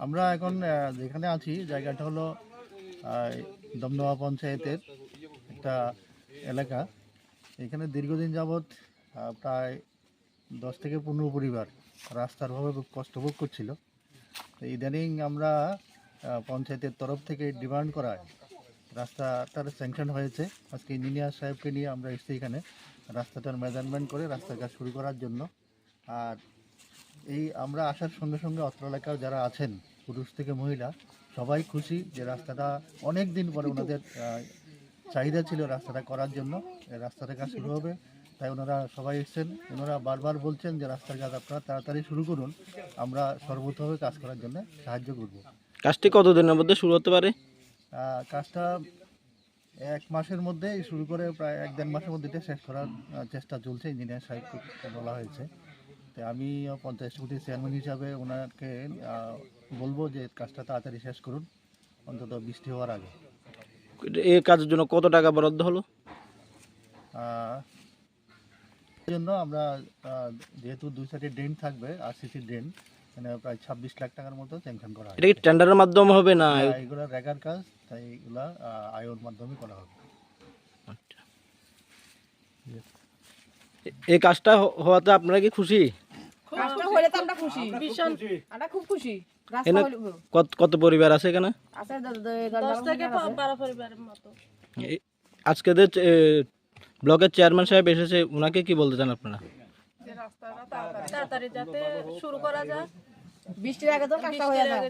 আমরা এখন যেখানে আছি জায়গাটা হলো দমদমা পঞ্চায়েতের একটা এলাকা। এখানে দীর্ঘদিন যাবৎ প্রায় 10 থেকে 15 পরিবার রাস্তার অভাবে কষ্ট ভোগ করছিল। তো ইদানিং আমরা পঞ্চায়েতের তরফ থেকে ডিমান্ড করায় রাস্তাটার স্যাংশন হয়েছে। আজকে ইঞ্জিনিয়ার সাহেবকে নিয়ে আমরা এসেছি এখানে রাস্তাটার মেজারমেন্ট করে রাস্তার কাজ শুরু করার জন্য। আর এই আমরা আসার সঙ্গে সঙ্গে অত্র এলাকার যারা আছেন পুরুষ থেকে মহিলা সবাই খুশি যে রাস্তাটা অনেক দিন পরে ওনাদের চাহিদা ছিল রাস্তাটা করার জন্য। রাস্তাটা কাজ শুরু হবে, তাই ওনারা সবাই এসছেন। ওনারা বারবার বলছেন যে রাস্তার কাজ আপনারা তাড়াতাড়ি শুরু করুন, আমরা সর্বতভাবে কাজ করার জন্য সাহায্য করব। কাজটি কতদিনের মধ্যে শুরু হতে পারে? কাজটা 1 মাসের মধ্যে শুরু করে প্রায় 1-1.5 মাসের মধ্যে এটা শেষ করার চেষ্টা চলছে। ইঞ্জিনিয়ার সাহেবকে বলা হয়েছে। তাই আমি পঞ্চায়েত সমিতির চেয়ারম্যান হিসাবে ওনাকে বলবো যে কাজটা তাড়াতাড়ি শেষ করুন, অন্তত বৃষ্টি হওয়ার আগে। এই কাজের জন্য কত টাকা বরাদ্দ হলো? এই জন্য আমরা যেহেতু 2 সাইডে ড্রেন থাকবে আরসিসি ড্রেন, মানে প্রায় 26 লাখ টাকার মতো স্যাংশন করা এটা হয়। কি টেন্ডারের মাধ্যমে হবে না? এগুলো রেগার কাজ, তাই এগুলা আয়োর মাধ্যমে করা হবে। এই কাজটা হওয়াতে আপনারা কি খুশি? কাজটা হলে তো আমরা খুশি, ভীষণ আমরা খুব খুশি। রাস্তা এখানে হলে কত পরিবার আছে এখানে? আছে 10 থেকে 12 পরিবারের মতো। আজকে যে ব্লকের চেয়ারম্যান সাহেব এসেছে, ওনাকে কি বলতে চান আপনারা? যে রাস্তাটা তাড়াতাড়ি যাতে শুরু করা যায়, বৃষ্টির আগে তো কাজটা হয়ে যায়।